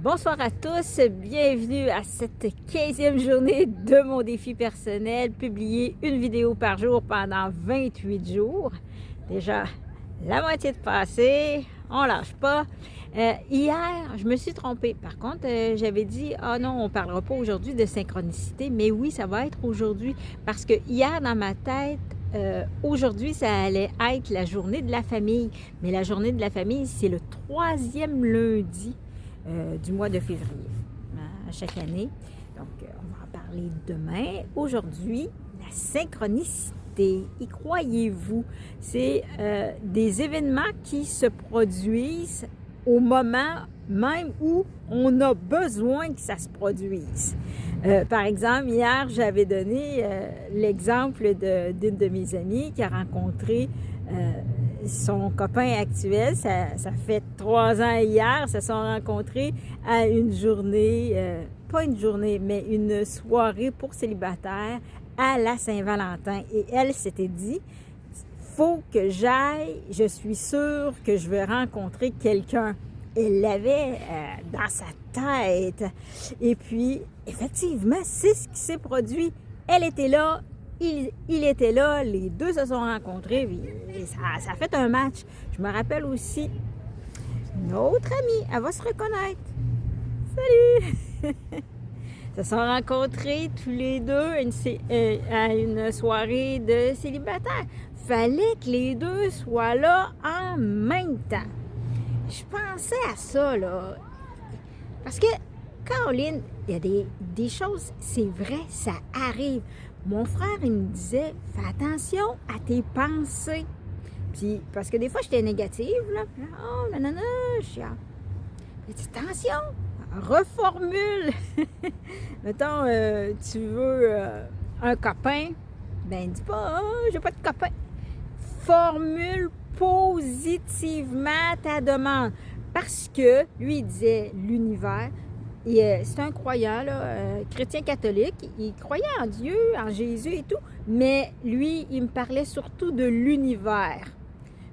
Bonsoir à tous, bienvenue à cette 15e journée de mon défi personnel, publier une vidéo par jour pendant 28 jours. Déjà la moitié de passé, on lâche pas. Hier, je me suis trompée. Par contre, j'avais dit, ah non, on ne parlera pas aujourd'hui de synchronicité, mais oui, ça va être aujourd'hui. Parce que hier, dans ma tête, aujourd'hui, ça allait être la journée de la famille. Mais la journée de la famille, c'est le 3e lundi du mois de février, à chaque année. Donc, on va en parler demain. Aujourd'hui, la synchronicité. Y croyez-vous? C'est des événements qui se produisent au moment même où on a besoin que ça se produise. Par exemple, hier, j'avais donné l'exemple d'une de mes amies qui a rencontré son copain actuel. Ça fait 3 ans hier, se sont rencontrés à une journée, pas une journée, mais une soirée pour célibataires à la Saint-Valentin. Et elle s'était dit, faut que j'aille, je suis sûre que je vais rencontrer quelqu'un. Elle l'avait dans sa tête. Et puis, effectivement, c'est ce qui s'est produit. Elle était là, il était là, les deux se sont rencontrés, et ça a fait un match. Je me rappelle aussi une autre amie, elle va se reconnaître. Salut! Se sont rencontrés tous les deux à une soirée de célibataires. Fallait que les deux soient là en même temps. Je pensais à ça, là. Parce que, Caroline, il y a des choses, c'est vrai, ça arrive. Mon frère, il me disait, fais attention à tes pensées. Puis, parce que des fois, j'étais négative, là. Oh, nanana, je suis attention, reformule. Mettons, tu veux un copain, ben dis pas, oh, j'ai pas de copain. Formule positivement ta demande. Parce que, lui, il disait l'univers. Et c'est un croyant, là, chrétien catholique. Il croyait en Dieu, en Jésus et tout. Mais lui, il me parlait surtout de l'univers.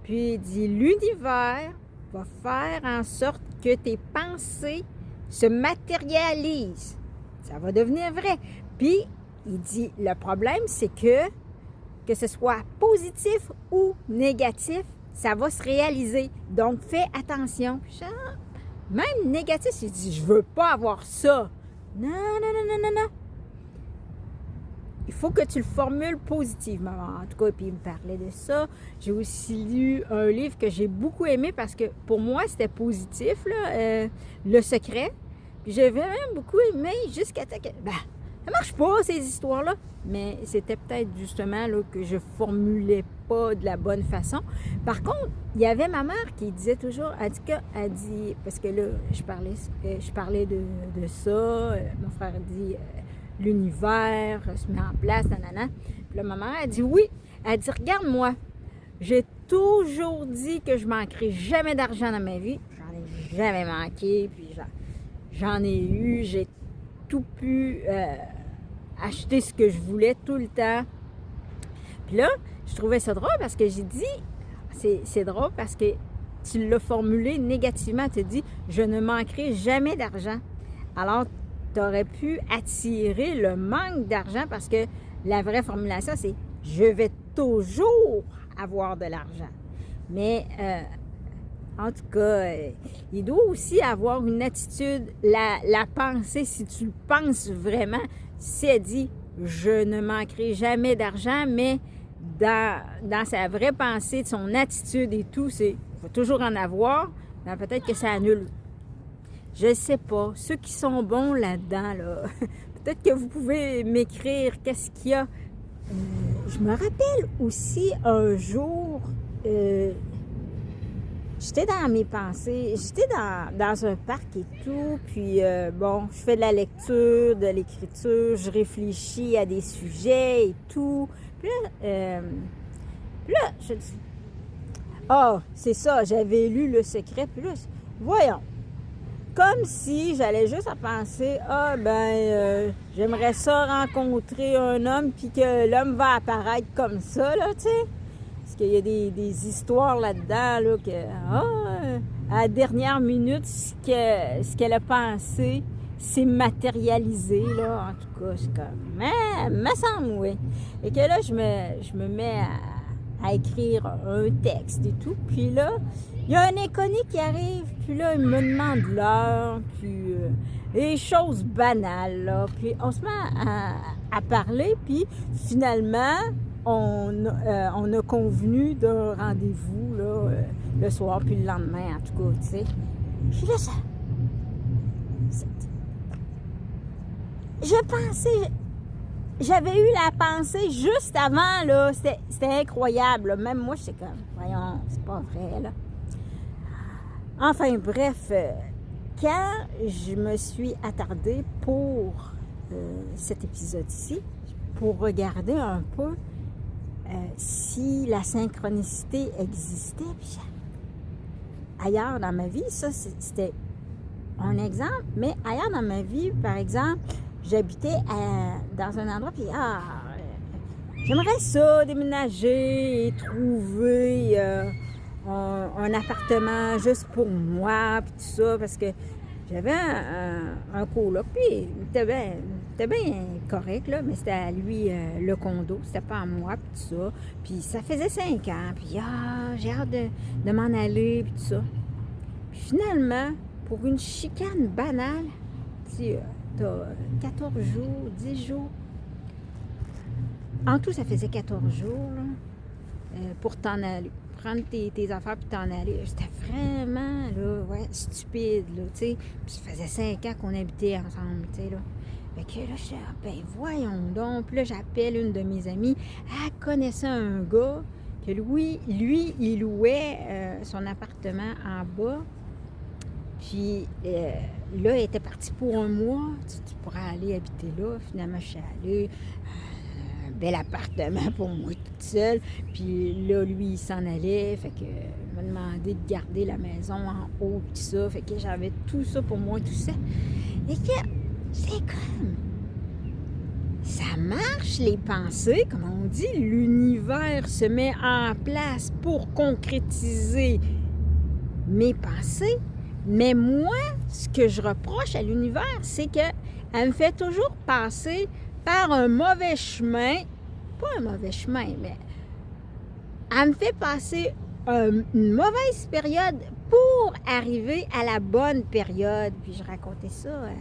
Puis il dit, l'univers va faire en sorte que tes pensées se matérialisent. Ça va devenir vrai. Puis, il dit, le problème, c'est que ce soit positif ou négatif, ça va se réaliser. Donc, fais attention. Même négatif, il dit, je veux pas avoir ça. Non, non, non, non, non, non. Il faut que tu le formules positivement. En tout cas, puis il me parlait de ça. J'ai aussi lu un livre que j'ai beaucoup aimé parce que pour moi, c'était positif, là, Le Secret. Puis j'avais même beaucoup aimé jusqu'à ce que... Ben, ça marche pas, ces histoires-là. Mais c'était peut-être justement là, que je formulais pas de la bonne façon. Par contre, il y avait ma mère qui disait toujours, elle dit, parce que là, je parlais de ça, mon frère dit, l'univers se met en place, nanana. Puis là, ma mère, elle dit oui. Elle dit, regarde-moi, j'ai toujours dit que je manquerai jamais d'argent dans ma vie. J'en ai jamais manqué, puis j'en ai eu, j'ai tout pu acheter ce que je voulais tout le temps. Puis là, je trouvais ça drôle parce que j'ai dit, c'est drôle parce que tu l'as formulé négativement. Tu as dit, je ne manquerai jamais d'argent. Alors, tu aurais pu attirer le manque d'argent parce que la vraie formulation, c'est, je vais toujours avoir de l'argent. Mais, en tout cas, il doit aussi avoir une attitude, la pensée, si tu le penses vraiment, si elle dit, je ne manquerai jamais d'argent, mais dans sa vraie pensée, de son attitude et tout, c'est, il faut toujours en avoir, mais peut-être que ça annule. Je ne sais pas. Ceux qui sont bons là-dedans, là, peut-être que vous pouvez m'écrire qu'est-ce qu'il y a. Je me rappelle aussi un jour, j'étais dans mes pensées, j'étais dans un parc et tout, puis bon, je fais de la lecture, de l'écriture, je réfléchis à des sujets et tout. Puis là, je dis, ah, c'est ça, j'avais lu Le Secret, puis là, voyons. Comme si j'allais juste à penser, ah j'aimerais ça rencontrer un homme puis que l'homme va apparaître comme ça, là, tu sais. Parce qu'il y a des histoires là-dedans, là, que, à la dernière minute, ce qu'elle a pensé, c'est matérialisé, là. En tout cas, c'est comme, mais, me semble, oui. Et que là, je me mets à écrire un texte et tout. Puis là, il y a un inconnu qui arrive, puis là, il me demande l'heure, puis des choses banales, là. Puis on se met à parler, puis finalement, on a convenu d'un rendez-vous, là, le soir, puis le lendemain, en tout cas, tu sais. Puis là, je pensais... J'avais eu la pensée juste avant, là, c'était incroyable, là. Même moi, j'étais comme, voyons, c'est pas vrai, là. Enfin, bref, quand je me suis attardée pour cet épisode-ci, pour regarder un peu si la synchronicité existait, puis ailleurs dans ma vie, ça, c'était un exemple, mais ailleurs dans ma vie, par exemple, j'habitais dans un endroit, puis j'aimerais ça, déménager et trouver un appartement juste pour moi, puis tout ça, parce que j'avais un coloc, puis il était bien correct, là, mais c'était à lui le condo, c'était pas à moi, puis tout ça. Puis ça faisait 5 ans, puis j'ai hâte de m'en aller, puis tout ça. Puis finalement, pour une chicane banale, tu sais, t'as 14 jours, 10 jours. En tout, ça faisait 14 jours, là, pour t'en aller. Prendre tes affaires puis t'en aller. C'était vraiment, là, ouais, stupide, là, tu sais. Puis ça faisait 5 ans qu'on habitait ensemble, tu sais, là. Fait que là, je suis ben voyons donc. Puis là, j'appelle une de mes amies. Elle connaissait un gars que lui, il louait son appartement en bas. Puis là, elle était partie pour un mois. Tu pourrais aller habiter là. Finalement, je suis allée. Un bel appartement pour moi toute seule. Puis là, lui, il s'en allait. Fait que il m'a demandé de garder la maison en haut, tout ça. Fait que j'avais tout ça pour moi, tout ça. Et que c'est comme... Ça marche, les pensées. Comme on dit, l'univers se met en place pour concrétiser mes pensées. Mais moi, ce que je reproche à l'univers, c'est qu'elle me fait toujours passer par un mauvais chemin. Pas un mauvais chemin, mais elle me fait passer une mauvaise période pour arriver à la bonne période. Puis je racontais ça à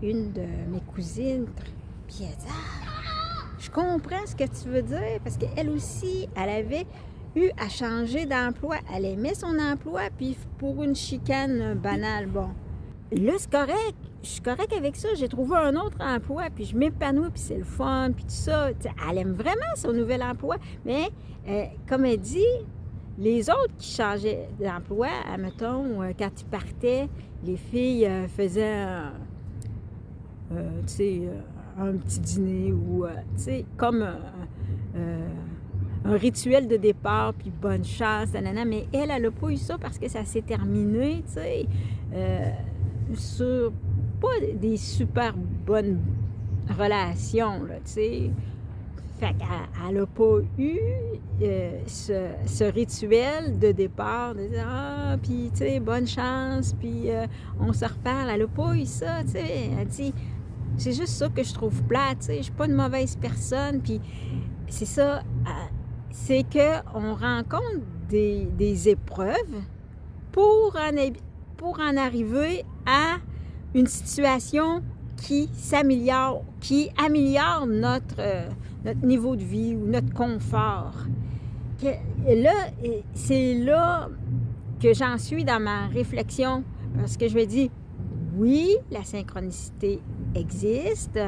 une de mes cousines. Puis elle dit, je comprends ce que tu veux dire, parce qu'elle aussi, elle avait eu à changer d'emploi. Elle aimait son emploi, puis pour une chicane banale, bon. Là, c'est correct. Je suis correct avec ça. J'ai trouvé un autre emploi, puis je m'épanouis, puis c'est le fun, puis tout ça. T'sais, elle aime vraiment son nouvel emploi. Mais, comme elle dit, les autres qui changeaient d'emploi, admettons, quand ils partaient, les filles faisaient un petit dîner ou, comme un rituel de départ, puis bonne chance, nanana. Mais elle n'a pas eu ça parce que ça s'est terminé, tu sais, sur pas des super bonnes relations, là, tu sais. Fait qu'elle n'a pas eu ce rituel de départ, de dire, puis, tu sais, bonne chance, puis on se reparle. Elle n'a pas eu ça, tu sais. Elle dit, c'est juste ça que je trouve plate, tu sais. Je suis pas une mauvaise personne, puis c'est ça, c'est qu'on rencontre des épreuves pour en arriver à une situation qui s'améliore, qui améliore notre niveau de vie ou notre confort. Là, c'est là que j'en suis dans ma réflexion, parce que je me dis, oui, la synchronicité existe,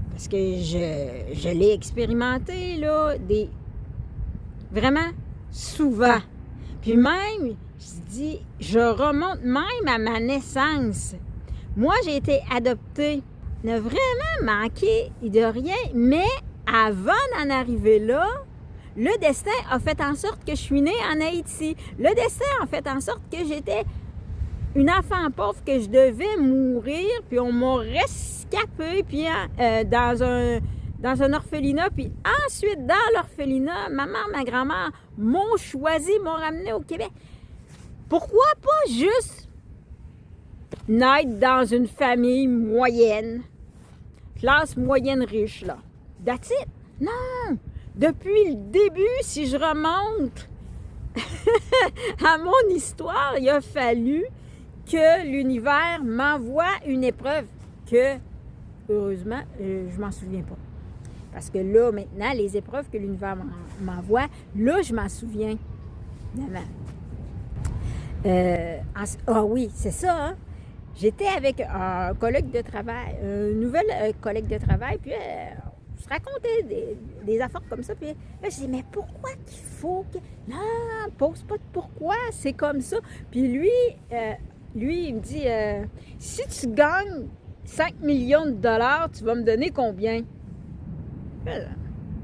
parce que je l'ai expérimenté, là, vraiment souvent. Puis même, je remonte même à ma naissance. Moi, j'ai été adoptée. Il n'a vraiment manqué de rien, mais avant d'en arriver là, le destin a fait en sorte que je suis née en Haïti. Le destin a fait en sorte que j'étais une enfant pauvre, que je devais mourir, puis on m'a rescapée, puis dans dans un orphelinat, puis ensuite, dans l'orphelinat, maman, ma grand-mère m'ont choisi, m'ont ramené au Québec. Pourquoi pas juste naître dans une famille moyenne, classe moyenne riche, là? That's it. Non! Depuis le début, si je remonte à mon histoire, il a fallu que l'univers m'envoie une épreuve que, heureusement, je m'en souviens pas. Parce que là, maintenant, les épreuves que l'univers m'envoie, là, je m'en souviens. Ah oui, c'est ça, hein? J'étais avec un collègue de travail, un nouvel collègue de travail, puis on se racontait des affaires comme ça, puis là, je dis, mais pourquoi qu'il faut que... Non, pose pas de pourquoi, c'est comme ça. Puis lui, il me dit, si tu gagnes 5 millions de dollars, tu vas me donner combien?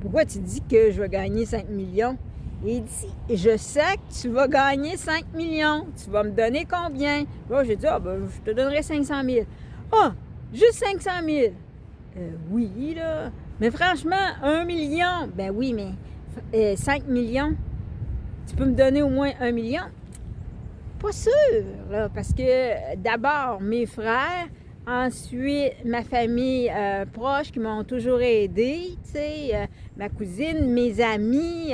Pourquoi tu dis que je vais gagner 5 millions? Et il dit, je sais que tu vas gagner 5 millions. Tu vas me donner combien? Là, j'ai dit, je te donnerai 500 000. Ah, juste 500 000. Oui, là. Mais franchement, 1 million. Ben oui, mais 5 millions. Tu peux me donner au moins 1 million? Pas sûr, là, parce que d'abord, mes frères, ensuite, ma famille proche qui m'ont toujours aidé, tu sais, ma cousine, mes amis,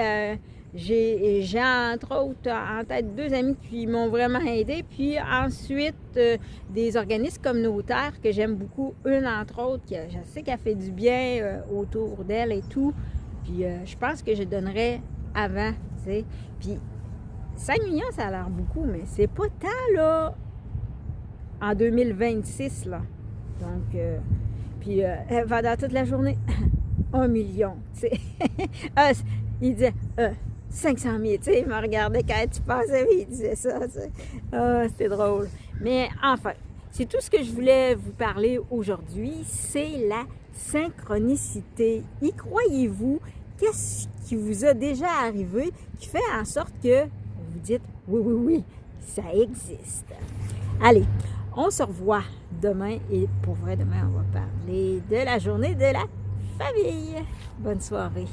j'ai entre autres en tête 2 amis qui m'ont vraiment aidé, puis ensuite des organismes communautaires que j'aime beaucoup, une entre autres, je sais qu'elle fait du bien autour d'elle et tout, puis je pense que je donnerais avant, tu sais, puis 5 millions, ça a l'air beaucoup, mais c'est pas tant, là, en 2026, là. Donc, puis, pendant toute la journée, 1 million, tu sais. Il disait 500 000, tu sais, il me regardait quand tu passais, il disait ça, tu sais. C'était drôle. Mais enfin, c'est tout ce que je voulais vous parler aujourd'hui, c'est la synchronicité. Y croyez-vous? Qu'est-ce qui vous a déjà arrivé qui fait en sorte que vous dites oui, ça existe. Allez, on se revoit demain et pour vrai, demain, on va parler de la journée de la famille. Bonne soirée.